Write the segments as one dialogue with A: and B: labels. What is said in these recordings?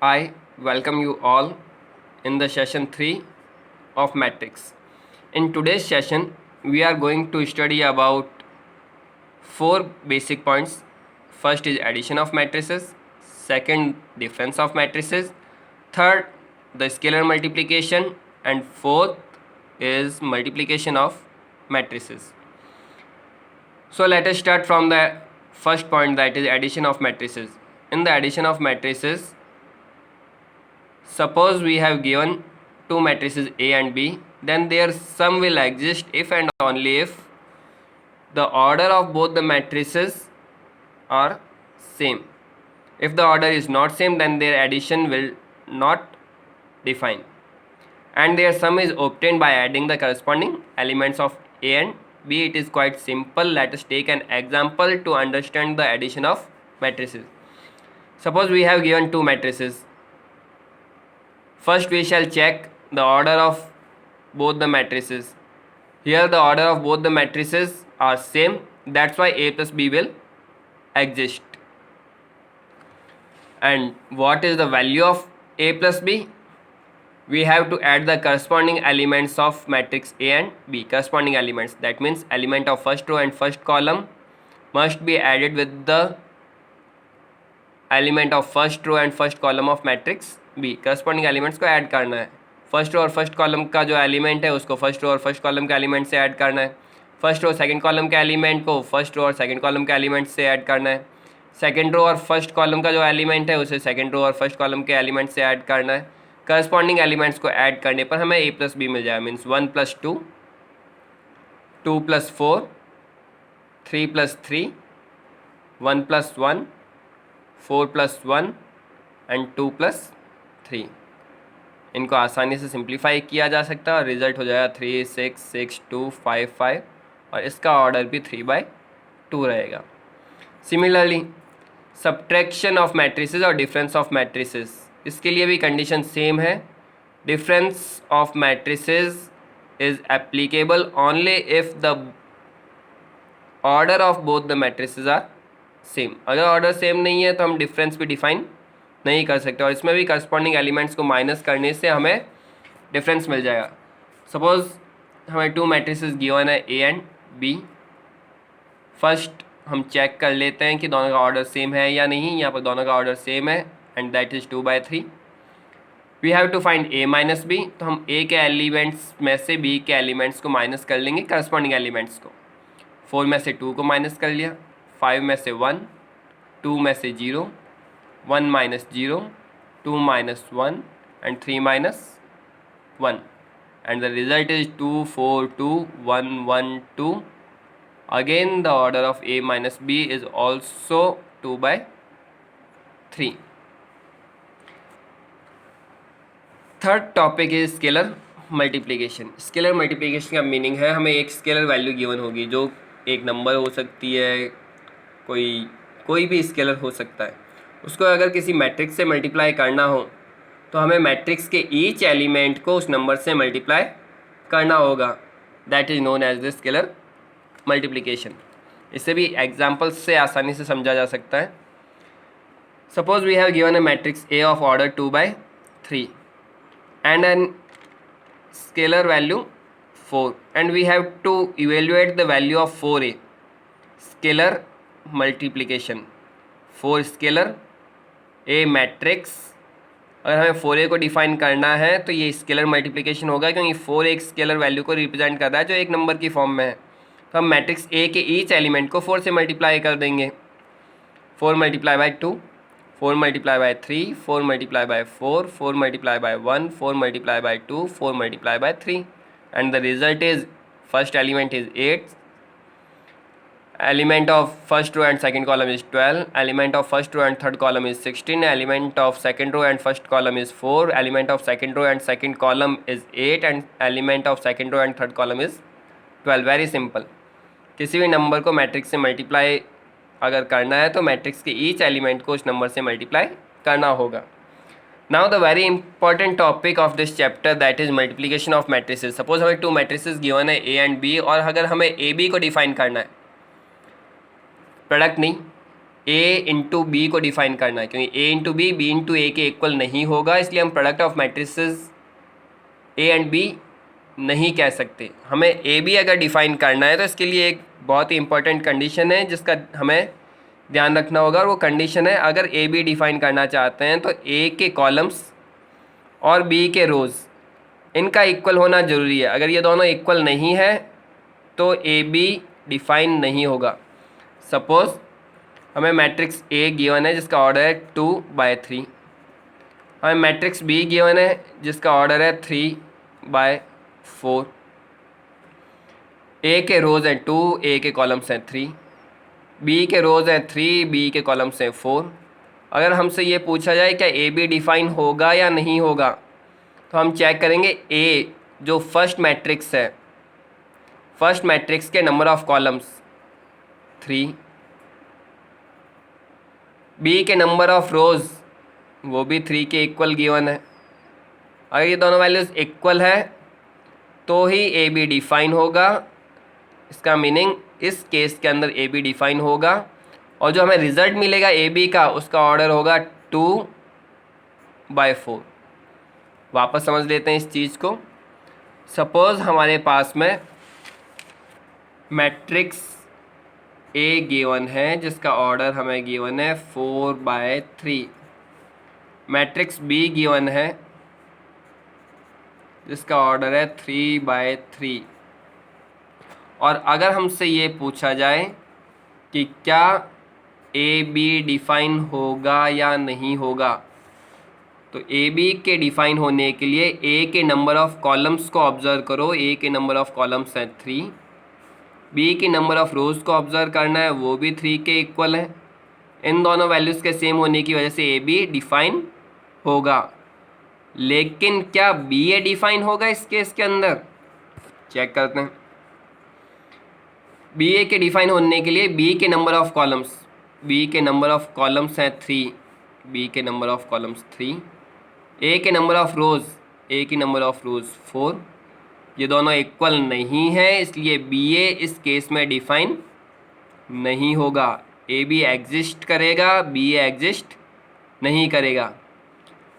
A: I welcome you all in the session 3 of matrix. In today's session, we are going to study about 4 basic points. First is addition of matrices, second difference of matrices, third the scalar multiplication, and fourth is multiplication of matrices. So let us start from the first point, that is addition of matrices. In the addition of matrices, suppose we have given two matrices A and B, then their sum will exist if and only if the order of both the matrices are same. If the order is not same, then their addition will not define, and their sum is obtained by adding the corresponding elements of A and B. It is quite simple. Let us take an example to understand the addition of matrices. Suppose we have given two matrices. First we shall check the order of both the matrices. Here the order of both the matrices are same, that's why A plus B will exist. And what is the value of A plus B? We have to add the corresponding elements of matrix A and B. Corresponding elements, that means element of first row and first column must be added with the element of first row and first column of matrix B. Corresponding elements को add करना है. First रो और first column का जो element है उसको first row और first column के एलिमेंट से ऐड करना है. फर्स्ट रो सेकंड कॉलम के एलिमेंट को फर्स्ट रो और सेकंड कॉलम के एलिमेंट से ऐड करना है. सेकंड रो और फर्स्ट कॉलम का जो एलिमेंट है उसे सेकंड रो और फर्स्ट कॉलम के एलिमेंट से ऐड करना है. करस्पॉन्डिंग एलिमेंट्स को ऐड करने पर हमें ए प्लस बी मिल जाएगा. Means 1 + 2, 2 + 4, 3 + 3, 1 + 1, 4 + 1 and 2 + 3. इनको आसानी से सिंप्लीफाई किया जा सकता है और रिजल्ट हो जाएगा 3 6 6 2 5 5 और इसका ऑर्डर भी 3/2 रहेगा. सिमिलरली सब्ट्रैक्शन ऑफ मैट्रिसेस और डिफरेंस ऑफ मैट्रिसेस, इसके लिए भी कंडीशन सेम है. Difference of matrices is applicable only if the order of both the matrices are same. अगर ऑर्डर सेम नहीं है तो हम डिफरेंस भी डिफाइन नहीं कर सकते, और इसमें भी करस्पॉन्डिंग एलिमेंट्स को माइनस करने से हमें डिफरेंस मिल जाएगा. सपोज हमें टू मैट्रिसेस गिवन है ए एंड बी. फर्स्ट हम चेक कर लेते हैं कि दोनों का ऑर्डर सेम है या नहीं. यहाँ पर दोनों का ऑर्डर सेम है and that is 2/3. We have to find A minus B. तो हम ए के एलिमेंट्स में से बी के एलिमेंट्स को माइनस कर लेंगे, करस्पॉन्डिंग एलिमेंट्स को. 4 में से 2 को माइनस कर लिया, 5 में से 1, 2 में से 0, 1 - 0, 2 - 1 and 3 - 1 and the result is 2 4 2 1 1 2. Again the order of a minus b is also 2/3. Third topic is scalar multiplication. Scalar multiplication का मीनिंग है हमें एक स्केलर वैल्यू गिवन होगी जो एक नंबर हो सकती है, कोई भी स्केलर हो सकता है. उसको अगर किसी मैट्रिक्स से मल्टीप्लाई करना हो तो हमें मैट्रिक्स के ईच एलिमेंट को उस नंबर से मल्टीप्लाई करना होगा. That is known as the scalar multiplication. इससे भी एग्जांपल्स से आसानी से समझा जा सकता है. Suppose we have given a matrix A of order 2/3 and an scalar value 4 and we have to evaluate the value of 4a. Scalar multiplication 4 scalar A matrix. अगर हमें 4a को डिफाइन करना है तो ये स्केलर मल्टीप्लिकेशन होगा, क्योंकि 4 एक स्केलर वैल्यू को रिप्रेजेंट कर रहा है जो एक नंबर की फॉर्म में है. तो हम मैट्रिक्स ए के ईच एलिमेंट को 4 से मल्टीप्लाई कर देंगे. 4 × 2, 4 × 3, 4 × 4, 4 × 1, 4 × 2, 4 × 3 and the result is first element is 8. Element of first row and second column is 12. Element of first row and third column is 16. Element of second row and first column is 4. Element of second row and second column is 8 and element of second row and third column is 12. Very simple. किसी भी number को matrix से multiply अगर करना है तो matrix के each element को उस नंबर से मल्टीप्लाई करना होगा. Now the very important topic of this chapter that is multiplication of matrices. Suppose हमें टू मैट्रिसेस गिवन है ए एंड बी, और अगर हमें ए बी को डिफाइन करना है, प्रोडक्ट नहीं, ए इंटू बी को डिफाइन करना है, क्योंकि A into B into A के इक्वल नहीं होगा, इसलिए हम product of matrices A and B नहीं कह सकते। हमें ए बी अगर डिफाइन करना है तो इसके लिए एक बहुत ही इंपॉर्टेंट कंडीशन है जिसका हमें ध्यान रखना होगा, और वो कंडीशन है, अगर ए बी डिफाइन करना चाहते हैं तो ए के कॉलम्स और बी के रोज़ इनका इक्वल होना ज़रूरी है। अगर ये दोनों इक्वल नहीं है तो ए बी डिफाइन नहीं होगा। सपोज़ हमें मैट्रिक्स ए गिवन है जिसका ऑर्डर है 2/3, हमें मैट्रिक्स बी गिवन है जिसका ऑर्डर है 3/4। ए के रोज़ हैं 2, ए के कॉलम्स हैं 3, बी के रोज़ हैं 3, बी के कॉलम्स हैं 4। अगर हमसे ये पूछा जाए क्या ए बी डिफाइन होगा या नहीं होगा, तो हम चेक करेंगे ए जो फर्स्ट मैट्रिक्स है, फर्स्ट मैट्रिक्स के नंबर ऑफ कॉलम्स 3, बी के नंबर ऑफ रोज़ वो भी 3 के इक्वल गिवन है। अगर ये दोनों वैल्यूज़ इक्वल है तो ही ए बी डिफाइन होगा। इसका मीनिंग इस केस के अंदर ए बी डिफाइन होगा, और जो हमें रिज़ल्ट मिलेगा ए बी का उसका ऑर्डर होगा 2/4। वापस समझ लेते हैं इस चीज़ को। सपोज़ हमारे पास में मैट्रिक्स ए गिवन है जिसका ऑर्डर हमें गिवन है 4/3, मैट्रिक्स बी गिवन है जिसका ऑर्डर है 3/3, और अगर हमसे ये पूछा जाए कि क्या ए बी डिफाइन होगा या नहीं होगा, तो ए बी के डिफाइन होने के लिए ए के नंबर ऑफ कॉलम्स को ऑब्ज़र्व करो, ए के नंबर ऑफ कॉलम्स हैं 3, बी के नंबर ऑफ रोज़ को ऑब्ज़र्व करना है, वो भी 3 के इक्वल है। इन दोनों वैल्यूज़ के सेम होने की वजह से ए बी डिफाइन होगा। लेकिन क्या बी ए डिफाइन होगा इस केस के अंदर? चेक करते हैं। बी ए के डिफाइन होने के लिए बी के नंबर ऑफ कॉलम्स, बी के नंबर ऑफ कॉलम्स हैं 3, बी के नंबर ऑफ कॉलम्स 3, ए के नंबर ऑफ रोज़, ए की नंबर ऑफ रोज़ 4, ये दोनों इक्वल नहीं है, इसलिए बी ए इस केस में डिफाइन नहीं होगा। ए बी एग्जिस्ट करेगा, बी ए एग्जिस्ट नहीं करेगा।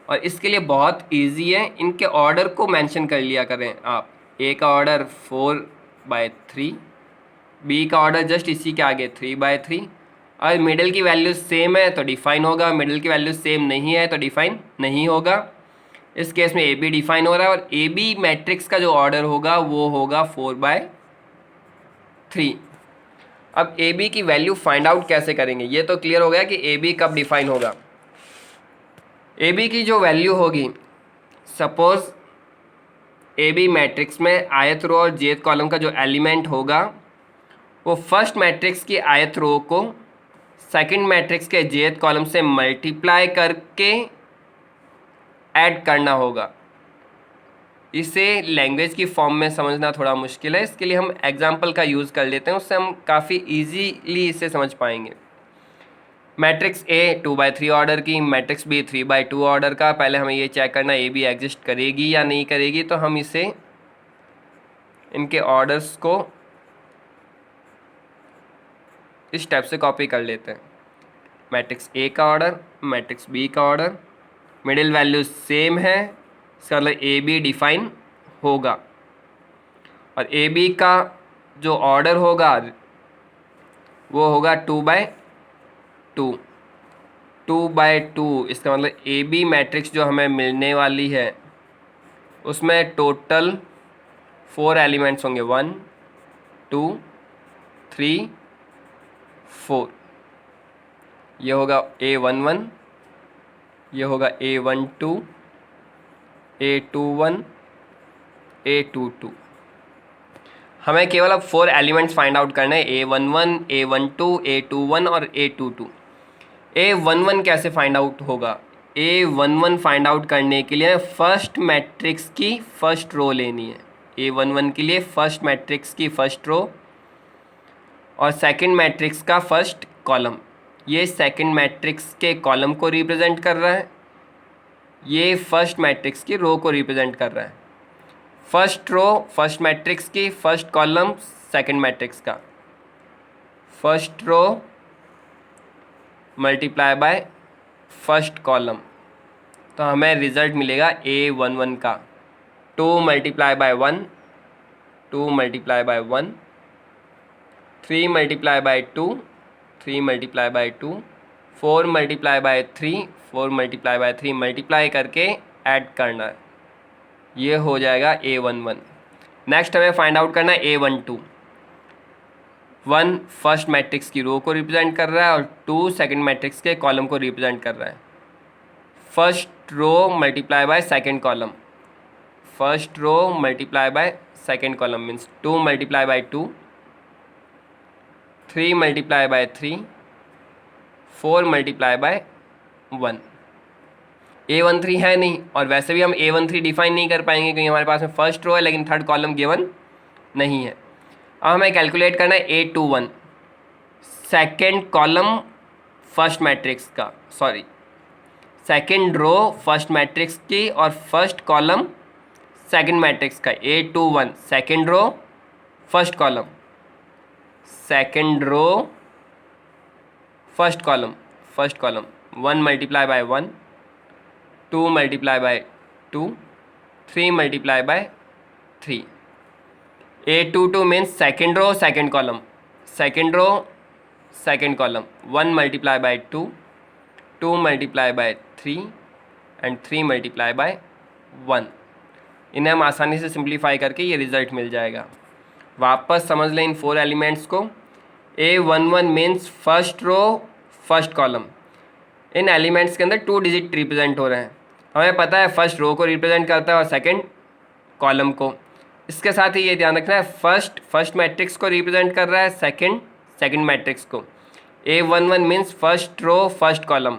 A: और इसके लिए बहुत इजी है, इनके ऑर्डर को मेंशन कर लिया करें आप। ए का ऑर्डर 4/3, बी का ऑर्डर जस्ट इसी के आगे 3/3। अगर मिडिल की वैल्यू सेम है तो डिफाइन होगा, मिडिल की वैल्यू सेम नहीं है तो डिफाइन नहीं होगा। इस केस में ए बी डिफाइन हो रहा है, और ए बी मैट्रिक्स का जो ऑर्डर होगा वो होगा 4/3। अब ए बी की वैल्यू फाइंड आउट कैसे करेंगे, ये तो क्लियर हो गया कि ए बी कब डिफाइन होगा। ए बी की जो वैल्यू होगी, सपोज़ ए बी मैट्रिक्स में आयत रो और जेथ कॉलम का जो एलिमेंट होगा वो फर्स्ट मैट्रिक्स की आयत रो को सेकंड मैट्रिक्स के जेथ कॉलम से मल्टीप्लाई करके ऐड करना होगा। इसे लैंग्वेज की फॉर्म में समझना थोड़ा मुश्किल है, इसके लिए हम एग्जाम्पल का यूज़ कर लेते हैं, उससे हम काफ़ी ईजीली इसे समझ पाएंगे। मैट्रिक्स ए 2/3 ऑर्डर की, मैट्रिक्स बी 3/2 ऑर्डर का। पहले हमें ये चेक करना ए बी एग्जिस्ट करेगी या नहीं करेगी, तो हम इसे इनके ऑर्डर्स को इस टाइप से कॉपी कर लेते हैं। मैट्रिक्स ए का ऑर्डर, मैट्रिक्स बी का ऑर्डर, मिडिल वैल्यू सेम है, इसका मतलब ए बी डिफाइन होगा। और ए बी का जो ऑर्डर होगा वो होगा 2/2, 2/2। इसका मतलब ए बी मैट्रिक्स जो हमें मिलने वाली है उसमें टोटल 4 एलिमेंट्स होंगे, 1 2 3 4। ये होगा A11, ये होगा A12, A21, A22। हमें केवल अब 4 एलिमेंट्स फाइंड आउट करना है, A11, A12, A21 और A22। A11 कैसे फाइंड आउट होगा? A11 फाइंड आउट करने के लिए फर्स्ट मैट्रिक्स की फर्स्ट रो लेनी है। A11 के लिए फर्स्ट मैट्रिक्स की फर्स्ट रो और सेकंड मैट्रिक्स का फर्स्ट कॉलम। ये सेकंड मैट्रिक्स के कॉलम को रिप्रेजेंट कर रहा है, ये फर्स्ट मैट्रिक्स की रो को रिप्रेजेंट कर रहा है। फर्स्ट रो फर्स्ट मैट्रिक्स की, फर्स्ट कॉलम सेकंड मैट्रिक्स का। First row multiply by first column, तो हमें रिज़ल्ट मिलेगा A11 का 2 multiply by 1, 2 multiply by 1, 3 multiply by 2, 3 multiply by 2, 4 multiply by 3, 4 multiply by 3 multiply करके ऐड करना है, ये हो जाएगा A11। नेक्स्ट हमें फाइंड आउट करना है A12। 1 फर्स्ट मैट्रिक्स की रो को रिप्रेजेंट कर रहा है और 2 सेकंड मैट्रिक्स के कॉलम को रिप्रेजेंट कर रहा है। First row multiply by second column, first row multiply by second column means 2 multiply by 2, 3 multiply by 3, 4 multiply by 1। A13 है नहीं, और वैसे भी हम A13 डिफाइन नहीं कर पाएंगे क्योंकि हमारे पास में फर्स्ट रो है लेकिन थर्ड कॉलम गिवन नहीं है। अब हमें कैलकुलेट करना है A21, second column first matrix का, sorry second row first matrix की और फर्स्ट कॉलम सेकेंड मैट्रिक्स का। A21 second row first column, second row first column, first column 1 multiply by 1, 2 multiply by 2, 3 multiply by 3। A22 means second row second column, second row second column 1 multiply by 2, 2 multiply by 3 and 3 multiply by 1। इन्हें हम आसानी से simplify करके ये result मिल जाएगा। वापस समझ लें इन 4 एलिमेंट्स को। A11 means first row first column, इन एलिमेंट्स के अंदर 2 डिजिट रिप्रेजेंट हो रहे हैं। हमें पता है फर्स्ट रो को रिप्रेजेंट करता है और सेकंड कॉलम को। इसके साथ ही ये ध्यान रखना है फर्स्ट मैट्रिक्स को रिप्रेजेंट कर रहा है, सेकंड मैट्रिक्स को। A11 means first row first column,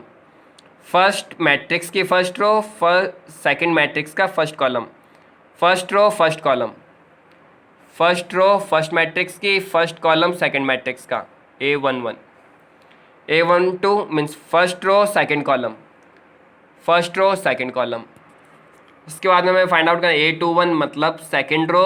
A: first matrix की फर्स्ट रो, सेकंड मैट्रिक्स का first column, first row first column, first row first matrix की फर्स्ट कॉलम सेकंड मैट्रिक्स का A11। A12 means first row second column, first row second column. इसके बाद में हमें find out करना A21 मतलब second रो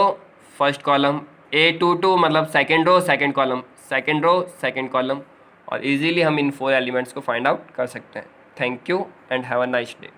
A: first column, A22 मतलब second row second column, second row second column, और इजीली हम इन 4 एलिमेंट्स को फाइंड आउट कर सकते हैं। Thank you and have a nice day.